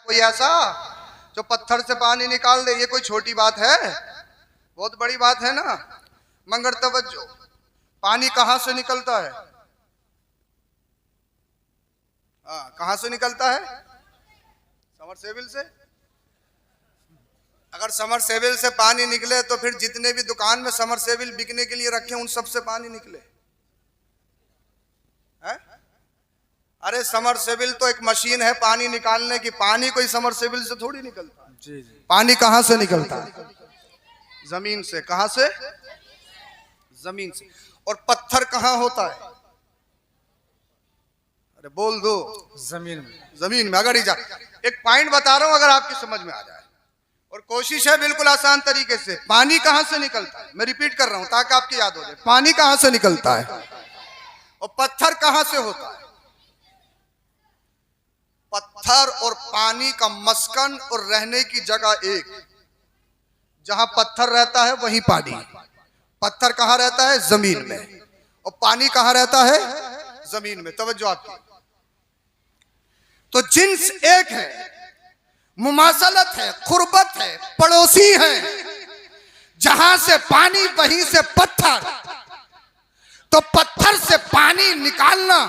कोई ऐसा जो पत्थर से पानी निकाल दे? ये कोई छोटी बात है? बहुत बड़ी बात है ना। मगर तवज्जो, पानी कहां से निकलता है? कहां से निकलता है? समरसेबिल से। अगर समरसेबिल से पानी निकले तो फिर जितने भी दुकान में समरसेबिल बिकने के लिए रखे उन सब से पानी निकले है? अरे समरसेबिल तो एक मशीन है पानी निकालने की। पानी कोई समरसेबिल से थोड़ी निकलता। जी जी। पानी कहां से निकलता है? जमीन से। कहां से? जमीन से। और पत्थर कहां होता है? अरे बोल दो। जमीन में। जमीन में। अगर एक पॉइंट बता रहा हूं, अगर आपकी समझ में आ जाए, और कोशिश है बिल्कुल आसान तरीके से। पानी कहां से निकलता है? मैं रिपीट कर रहा हूं ताकि आपकी याद हो जाए। पानी कहां से निकलता है और पत्थर कहां से होता है? पत्थर और पानी का मस्कन और रहने की जगह एक। जहां पत्थर रहता है वहीं पानी। पत्थर कहां रहता है? जमीन में। और पानी कहां रहता है? जमीन में। तवज्जो आपकी। तो जिन्स एक है, मुमासलत है, कुर्बत है, पड़ोसी है। जहां से पानी वहीं से पत्थर। तो पत्थर से पानी निकालना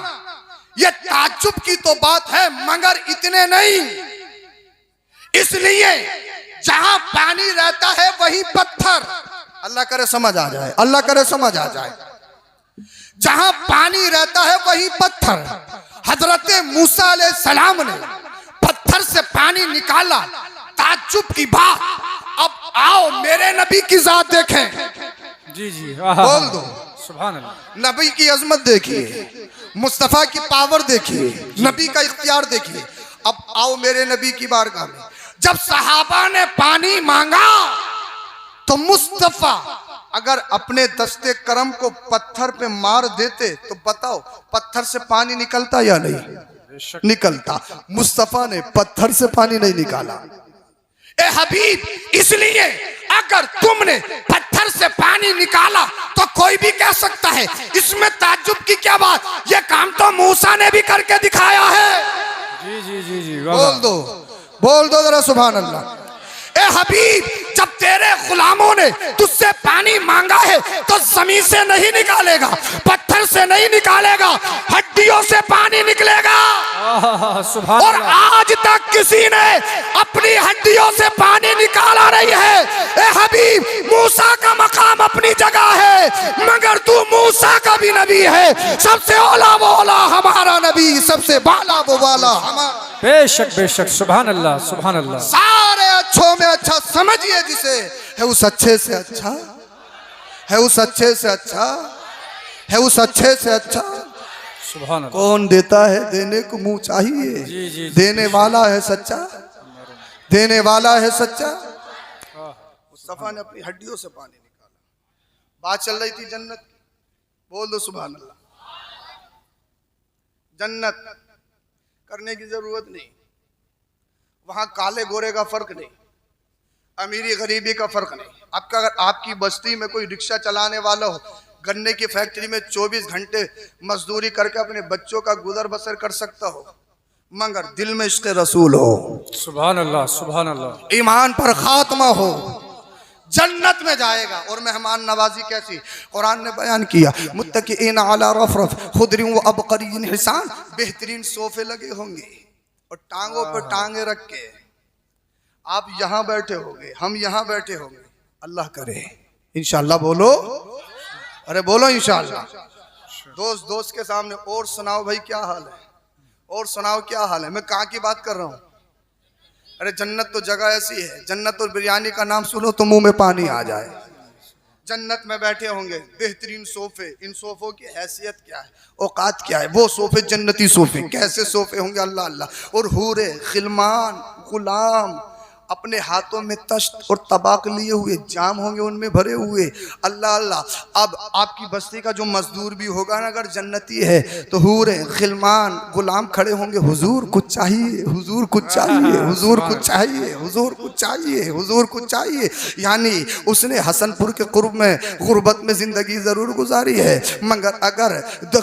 यह ताज्जुब की तो बात है, मगर इतने नहीं। इसलिए जहां पानी रहता है वहीं पत्थर। अल्लाह करे समझ आ जाए, अल्लाह करे समझ आ जाए। जहां पानी रहता है वहीं पत्थर। हजरत मूसा अलैहिस्सलाम ने पत्थर से पानी निकाला, ताज्जुब की बात। अब आओ मेरे नबी की जात देखें। जी जी। बोल दो सुभान अल्लाह। नबी की अजमत देखिए, मुस्तफा की पावर देखिए, नबी का इख्तियार देखिए। अब आओ मेरे नबी की बारगाह में। जब सहाबा ने पानी मांगा तो मुस्तफा अगर अपने दस्ते करम को पत्थर पे मार देते तो बताओ पत्थर से पानी निकलता या नहीं? निकलता। मुस्तफा ने पत्थर से पानी नहीं निकाला। ए हबीब, इसलिए अगर तुमने पत्थर से पानी निकाला तो कोई भी कह सकता है इसमें ताज्जुब की क्या बात? ये काम तो मूसा ने भी करके दिखाया है। जी जी जी जी। बोल दो जरा सुभान अल्लाह। ए हबीब, जब तेरे गुलामों ने तुझसे पानी मांगा है तो जमीन से नहीं निकालेगा, पत्थर से नहीं निकालेगा, हड्डियों से पानी निकलेगा। और आज तक किसी ने अपनी हड्डियों से पानी निकाला नहीं है। ए हबीब, मूसा का मकाम अपनी जगह है, मगर तू मूसा का भी नबी है। सबसे औला वो औला हमारा नबी, सबसे बाला वो वाला हमारा। बेशक बेशक। सुभान अल्लाह सुभान अल्लाह। सारे अच्छों में अच्छा समझिए जिसे, है उस अच्छे से अच्छा, है उस अच्छे से अच्छा, है उस अच्छे से अच्छा। सुभान अल्लाह। कौन देता है? देने को मुंह चाहिए। जी, जी, देने वाला है सच्चा, देने वाला है सच्चा। मुस्तफा ने अपनी हड्डियों से पानी निकाला। बात चल रही थी जन्नत की। बोल दो सुभान अल्लाह। जन्नत करने की जरूरत नहीं। वहां काले गोरे का फर्क नहीं, अमीरी गरीबी का फर्क नहीं। आपका अगर आपकी बस्ती में कोई रिक्शा चलाने वाला हो, गन्ने की फैक्ट्री में 24 घंटे मजदूरी करके अपने बच्चों का गुजर बसर कर सकता हो, मगर दिल में इश्क़ रसूल हो, सुभान अल्लाह सुभान अल्लाह, ईमान पर खात्मा हो, जन्नत में जाएगा। और मेहमान नवाजी कैसी कुरान ने बयान किया। मुत्तकीन अला रफ़रफ़ खुदरी व अबक़रीन हिसान, बेहतरीन सोफे लगे होंगे और टांगों पर टांगे रख के आप यहाँ बैठे होंगे, हम यहाँ बैठे होंगे। अल्लाह करे इंशाअल्लाह। बोलो, अरे बोलो इंशाअल्लाह। दोस्त दोस्त के सामने और सुनाओ भाई क्या हाल है, और सुनाओ क्या हाल है। मैं कहाँ की बात कर रहा हूँ? अरे जन्नत तो जगह ऐसी है, जन्नत और बिरयानी का नाम सुनो तो मुंह में पानी आ जाए। जन्नत में बैठे होंगे, बेहतरीन सोफे। इन सोफों की हैसियत क्या है, औकात क्या है? वो सोफे जन्नती सोफे। कैसे सोफे होंगे? अल्लाह अल्लाह। और हूरे, खिलमान, गुलाम अपने हाथों में तश्त और तबाक लिए हुए, जाम होंगे उनमें भरे हुए। अल्लाह अल्लाह। अब आपकी बस्ती का जो मजदूर भी होगा ना, अगर जन्नती है तो हूरे खिलमान गुलाम खड़े होंगे, हुजूर कुछ चाहिए, हुजूर कुछ चाहिए, हुजूर कुछ चाहिए, हुजूर कुछ चाहिए, हुजूर कुछ चाहिए। यानी उसने हसनपुर के कुर्ब में गुर्बत में जिंदगी जरूर गुजारी है, मगर अगर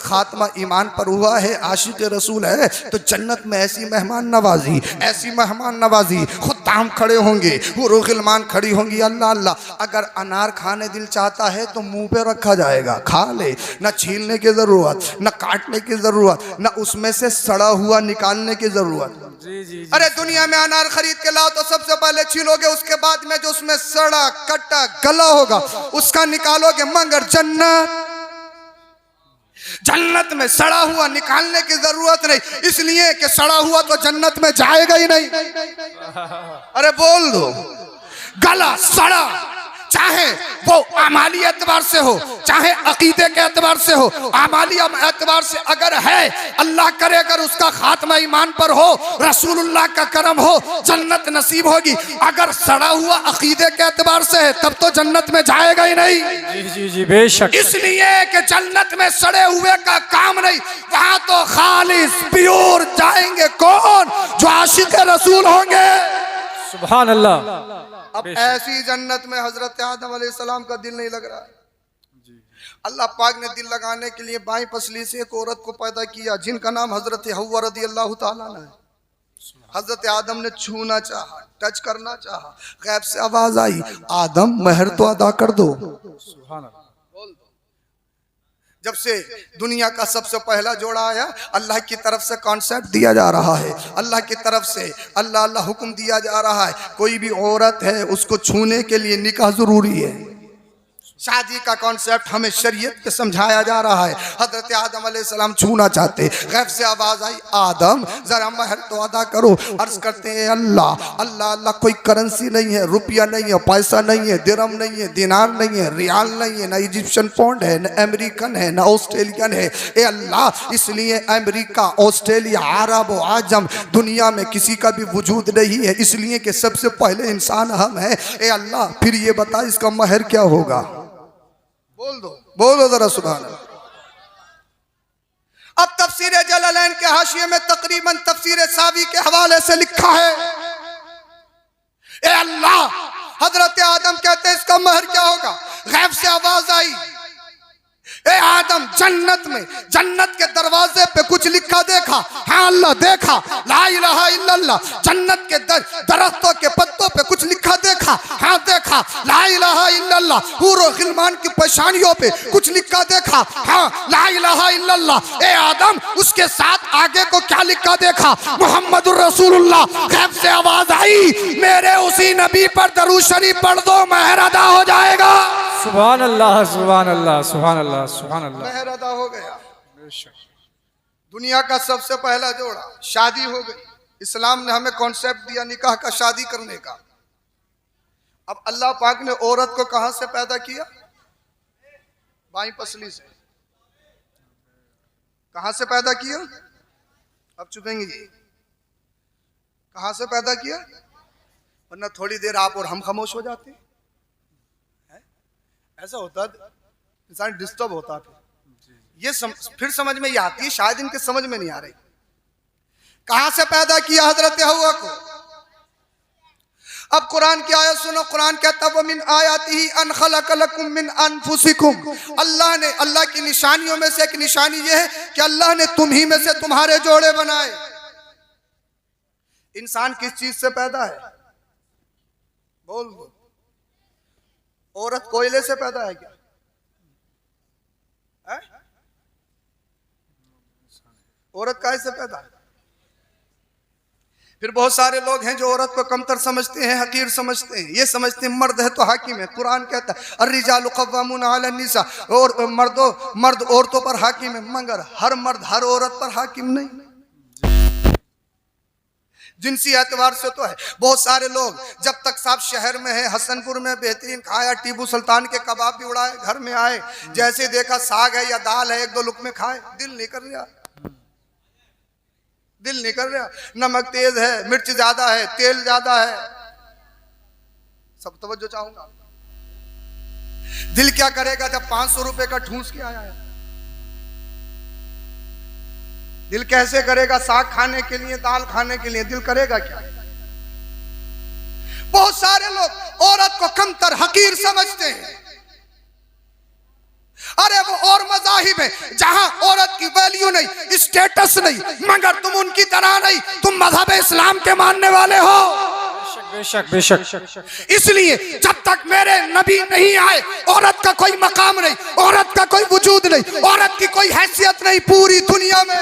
खात्मा ईमान पर हुआ है, आशिक रसूल है, तो जन्नत में ऐसी मेहमान नवाजी, ऐसी मेहमान नवाजी, खुद्दाम खड़े होंगे, वो गिलमान खड़ी होंगी। अल्लाह अल्लाह। अगर अनार खाने दिल चाहता है तो मुंह पे रखा जाएगा, खा ले, न छीलने की जरूरत, न काटने की जरूरत, न उसमें से सड़ा हुआ निकालने की जरूरत। जी। अरे दुनिया में अनार खरीद के लाओ तो सबसे पहले छीलोगे, उसके बाद में जो उसमें सड़ा कट्टा गला होगा उसका निकालोगे, मगर जन्नत में सड़ा हुआ निकालने की जरूरत नहीं, इसलिए कि सड़ा हुआ तो जन्नत में जाएगा ही नहीं। अरे बोल दो, गला सड़ा, चाहे वो आमाली एतबार से हो, चाहे अकीदे के एतबार से हो, आमाली एतबार से अगर है, अल्लाह करे अगर उसका खात्मा ईमान पर हो, रसूलुल्लाह का करम हो, जन्नत नसीब होगी। अगर सड़ा हुआ अकीदे के एतबार से है तब तो जन्नत में जाएगा ही नहीं। जी बेशक। इसलिए कि जन्नत में सड़े हुए का काम नहीं, वहां तो खालिस प्योर जाएंगे कौन? जो आशिक रसूल होंगे। सुभान अल्लाह। अब ऐसी जन्नत में हजरत आदम अलैहिस्सलाम का दिल नहीं लग रहा है। अल्लाह पाक ने दिल लगाने के लिए बाईं पसली से एक औरत को पैदा किया, जिनका नाम हजरत हव्वा रज़ियल्लाहु ताला अन्हा है। हजरत आदम ने छूना चाहा, टच करना चाहा, गैब से आवाज आई, आदम महर तो अदा कर दो। सुभान अल्लाह। जब से दुनिया का सबसे पहला जोड़ा आया, अल्लाह की तरफ से कॉन्सेप्ट दिया जा रहा है, अल्लाह की तरफ से अल्लाह अल्लाह हुक्म दिया जा रहा है, कोई भी औरत है उसको छूने के लिए निकाह जरूरी है। शादी का कॉन्सेप्ट हमें शरीयत के समझाया जा रहा है। हजरत आदम अलैहिस्सलाम छूना चाहते, गैब से आवाज आई, आदम जरा महर तो अदा करो। अर्ज करते हैं अल्लाह अल्लाह अल्लाह, कोई करेंसी नहीं है, रुपया नहीं है, पैसा नहीं है, दिरहम नहीं है, दिनार नहीं है, रियाल नहीं है, ना इजिप्शियन पौंड है, ना अमेरिकन है, ना ऑस्ट्रेलियन है। ए अल्लाह, इसलिए अमेरिका, ऑस्ट्रेलिया, अरब व आजम दुनिया में किसी का भी वजूद नहीं है, इसलिए कि सबसे पहले इंसान हम हैं। ए अल्लाह, फिर ये बता इसका महर क्या होगा? बोल दो, बोलो जरा सुभान अल्लाह। अब तफसीर जलालैन के हाशिये में तकरीबन तफसीर सावी के हवाले से लिखा है, ए अल्लाह, हजरत आदम कहते हैं इसका महर क्या होगा? गैब से आवाज आई, ए आदम, जन्नत में, जन्नत के दरवाजे पे कुछ लिखा देखा? हाँ अल्लाह, देखा। ला इलाहा इल्लल्लाह। जन्नत के दरख्तों के पत्तों पे कुछ लिखा देखा? हाँ देखा। ला इलाहा इल्लल्लाह। हूर और गिलमान की पेशानियों पे कुछ लिखा देखा? हाँ, ला इलाहा इल्लल्लाह। ए आदम, उसके साथ आगे को क्या लिखा देखा? मुहम्मदुर रसूलुल्लाह। गैब से आवाज आई, मेरे उसी नबी पर दरूद शरीफ पढ़ दो, महर अदा हो जाएगा। सुभान अल्लाह, सुभान अल्लाह, सुभान अल्लाह, सुभान अल्लाह। महर अदा हो गया। दुनिया का सबसे पहला जोड़ा, शादी हो गई। इस्लाम ने हमें कॉन्सेप्ट दिया निकाह का, शादी करने का। अब अल्लाह पाक ने औरत को कहां से पैदा किया? बाईं पसली से। कहां से पैदा किया? अब चुपेंगे जी, कहां से पैदा किया? वरना थोड़ी देर आप और हम खामोश हो जाते हैं। ऐसा होता, इंसान डिस्टर्ब होता। फिर ये फिर समझ में ये आती है, शायद इनके समझ में नहीं आ रही। कहां से पैदा किया हजरत हव्वा को? अब कुरान की आयत सुनो। कुरान कहता है, मिन आयातिही अन खलक लकुम मिन अनफुसिकुम। अल्लाह ने, अल्लाह की निशानियों में से एक निशानी ये है कि अल्लाह ने तुम ही में से तुम्हारे जोड़े बनाए। इंसान किस चीज से पैदा है? बोल दो। औरत कोयले से पैदा है क्या? है? औरत काहे से पैदा है? फिर बहुत सारे लोग हैं जो औरत को कमतर समझते हैं, हकीर समझते हैं। ये समझते हैं मर्द है तो हाकिम है। कुरान कहता है अर्रिजालु क़व्वामूना अला निसा, और मर्द औरतों पर हाकिम है, मगर हर मर्द हर औरत पर हाकिम नहीं। जिनसी एतबार से तो है। बहुत सारे लोग जब तक साहब शहर में है, हसनपुर में बेहतरीन खाया, टीपू सुल्तान के कबाब भी उड़ाए, घर में आए, जैसे देखा साग है या दाल है, एक दो लुकमे खाए, दिल नहीं कर रहा, दिल नहीं कर रहा। नमक तेज है, मिर्च ज्यादा है, तेल ज्यादा है, सब तवज्जो चाहूंगा। दिल क्या करेगा जब 500 रुपए का ठूंस के आया है? दिल कैसे करेगा साग खाने के लिए, दाल खाने के लिए? दिल करेगा क्या? बहुत सारे लोग औरत को कमतर हकीर समझते हैं। अरे वो और मज़ाहिब है जहां औरत की वैल्यू नहीं, स्टेटस नहीं, मगर तुम उनकी तरह नहीं, तुम मजहब इस्लाम के मानने वाले हो। बेशक बेशक। इसलिए जब तक मेरे नबी नहीं आए औरत का कोई मकाम नहीं, औरत का कोई वजूद नहीं, औरत की कोई हैसियत नहीं पूरी दुनिया में।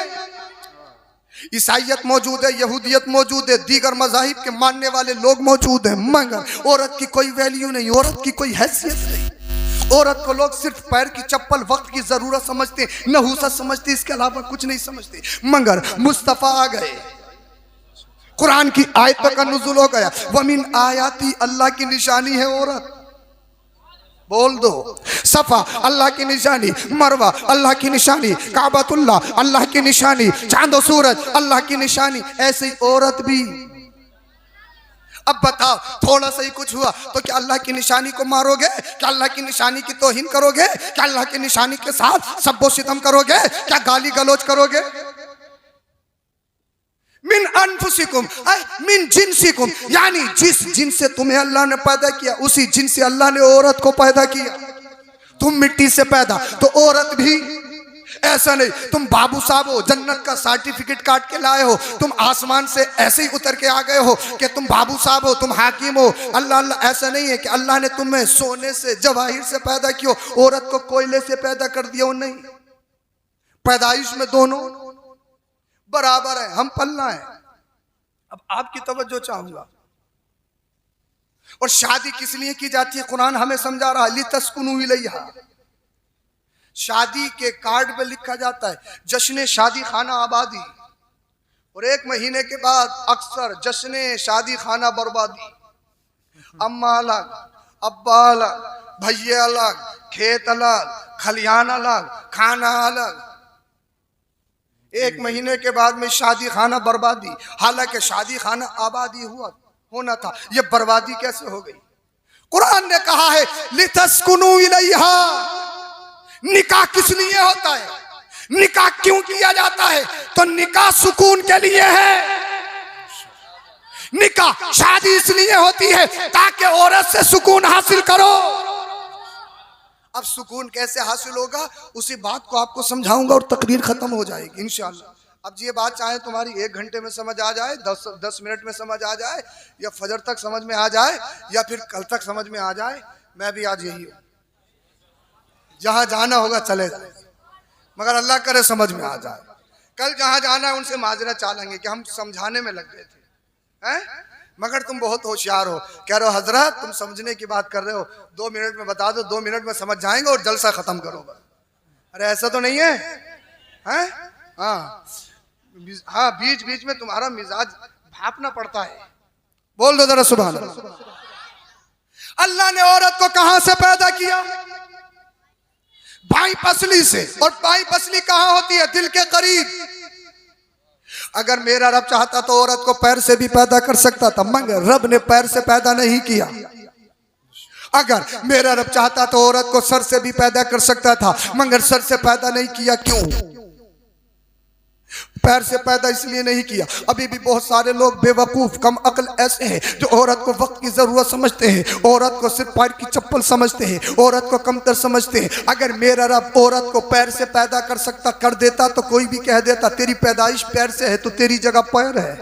ईसाइयत मौजूद है, यहूदियत मौजूद है, दीगर मज़ाहिब के मानने वाले लोग मौजूद हैं, मगर औरत की कोई वैल्यू नहीं, औरत की कोई हैसियत नहीं। औरत को लोग सिर्फ पैर की चप्पल, वक्त की जरूरत समझते, नहूसत समझते, इसके अलावा कुछ नहीं समझते। मगर मुस्तफा आ गए, कुरान की आयतों का नुज़ुल हो गया। वमिन आयाती, अल्लाह की निशानी है औरत। बोल दो। सफा अल्लाह की निशानी, मरवा अल्लाह की निशानी, काबतुल्लाह अल्लाह की निशानी, चांद और सूरज अल्लाह की निशानी। ऐसे ही औरत भी। अब बताओ, थोड़ा सा ही कुछ हुआ तो क्या अल्लाह की निशानी को मारोगे? क्या अल्लाह की निशानी की तौहीन करोगे? क्या अल्लाह की निशानी के साथ सब्बो सितम करोगे? क्या गाली गलौज करोगे? मिन अनफुसिकुम मिन जिनसिकुम, यानी जिस जिन से तुम्हें अल्लाह ने पैदा किया उसी जिन से अल्लाह ने औरत को पैदा किया। तुम मिट्टी से पैदा तो औरत भी। ऐसा नहीं तुम बाबू साहब हो, जन्नत का सर्टिफिकेट काट के लाए हो, तुम आसमान से ऐसे ही उतर के आ गए हो कि तुम बाबू साहब हो, तुम हाकिम हो। अल्लाह अल्लाह ऐसा नहीं है कि अल्लाह ने तुम्हें सोने से, जवाहिर से पैदा किया, औरत को कोयले से पैदा कर दिया। नहीं, पैदाइश में दोनों बराबर है, हम पल्ला है। अब आपकी तवज्जो चाहूंगा। और शादी किस लिए की जाती है? कुरान हमें समझा रहा है, लितस्कुनु इलैहा। शादी के कार्ड पे लिखा जाता है जश्न शादी खाना आबादी, और 1 महीने के बाद अक्सर जश्न शादी खाना बर्बादी। अम्मा अलग, अब्बा अलग, भैया अलग, खेत अलग, खलियान अलग, खाना अलग। 1 महीने के बाद में शादी खाना बर्बादी, हालांकि शादी खाना आबादी होना था, ये बर्बादी कैसे हो गई? कुरान ने कहा है लितस्कुनु इलैहा। निकाह किस लिए होता है? निकाह क्यों किया जाता है? तो निकाह सुकून के लिए है। निकाह शादी इसलिए होती है ताकि औरत से सुकून हासिल करो। अब सुकून कैसे हासिल होगा उसी बात को आपको समझाऊंगा और तकरीर खत्म हो जाएगी इंशाअल्लाह। अब ये बात चाहे तुम्हारी 1 घंटे में समझ आ जाए, 10 मिनट में समझ आ जाए, या फजर तक समझ में आ जाए, या फिर कल तक समझ में आ जाए, मैं भी आज यही हूँ। जहां जाना होगा चले जाए, मगर अल्लाह करे समझ में आ जाए। कल जहां जाना है उनसे माजरा चालेंगे कि हम समझाने में लग गए थे, हैं? मगर तुम बहुत होशियार हो, कह रहे हो हजरत तुम समझने की बात कर रहे हो, 2 मिनट में बता दो, 2 मिनट में समझ जाएंगे और जलसा खत्म करोगे। अरे ऐसा तो नहीं है, हैं? हाँ, बीच बीच में तुम्हारा मिजाज भापना पड़ता है। बोल दो जरा सुभान अल्लाह। अल्लाह ने औरत को कहां से पैदा किया? बाई पसली से। और बाई पसली कहां होती है? दिल के करीब। अगर मेरा रब चाहता तो औरत को पैर से भी पैदा कर सकता था, मगर रब ने पैर से पैदा नहीं किया। अगर मेरा रब चाहता तो औरत को सर से भी पैदा कर सकता था, मगर सर से पैदा नहीं किया। क्यों? पैर से पैदा इसलिए नहीं किया। अभी भी बहुत सारे लोग बेवकूफ कम अक्ल ऐसे हैं जो औरत को वक्त की जरूरत समझते हैं, औरत को सिर्फ पैर की चप्पल समझते हैं, औरत को कमतर समझते हैं। अगर मेरा रब औरत को पैर से पैदा कर देता तो कोई भी कह देता तेरी पैदाइश पैर से है तो तेरी जगह पैर है।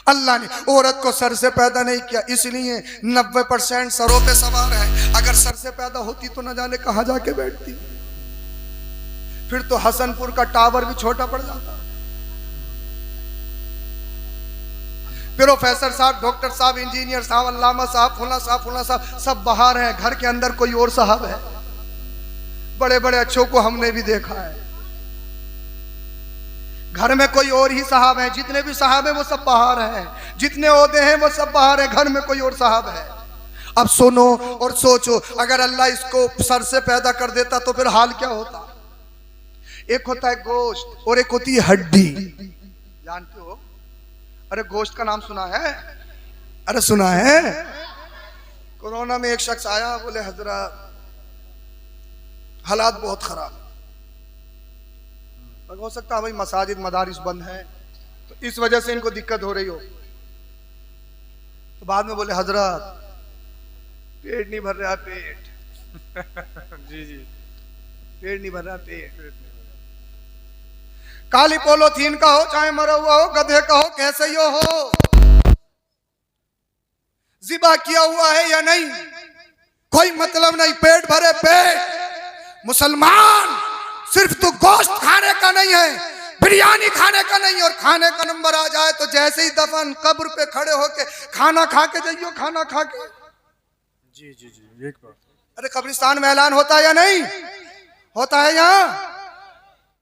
अल्लाह ने औरत को सर से पैदा नहीं किया, इसलिए 90% सरों पे सवार है। अगर सर से पैदा होती तो न जाने कहां जाके बैठती, फिर तो हसनपुर का टावर भी छोटा पड़ जाता। प्रोफेसर साहब, डॉक्टर साहब, इंजीनियर साहब, अल्लामा साहब, फुला साहब सब बाहर हैं, घर के अंदर कोई और साहब है। बड़े बड़े अच्छों को हमने भी देखा है, घर में कोई और ही साहब है। जितने भी साहब हैं वो सब बाहर हैं, जितने ओहदे हैं वो सब बाहर हैं, घर में कोई और साहब है। अब सुनो और सोचो, अगर अल्लाह इसको सर से पैदा कर देता तो फिर हाल क्या होता? एक होता है गोश्त और एक होती है हड्डी, जानते हो? अरे गोश्त का नाम सुना है? अरे सुना है? कोरोना में एक शख्स आया, बोले हजरत हालात बहुत खराब। हो सकता है भाई मसाजिद मदारिस बंद हैं तो इस वजह से इनको दिक्कत हो रही हो। तो बाद में बोले हजरत पेट नहीं भर रहा, पेट जी जी पेट नहीं भर रहा, पेट। काली पोलोथीन का हो चाहे मरा हुआ हो, गधे का हो, कैसे ही हो, जिबा किया हुआ है या नहीं, कोई मतलब नहीं, पेट भरे पेट। मुसलमान सिर्फ तो गोश्त खाने का नहीं है, बिरयानी खाने का नहीं, और खाने का नंबर आ जाए तो जैसे ही दफन कब्र पे खड़े होके खाना खा के जाइयो, खाना खा के। जी जी जी एक बार। अरे कब्रिस्तान में ऐलान होता है या नहीं होता है यहाँ?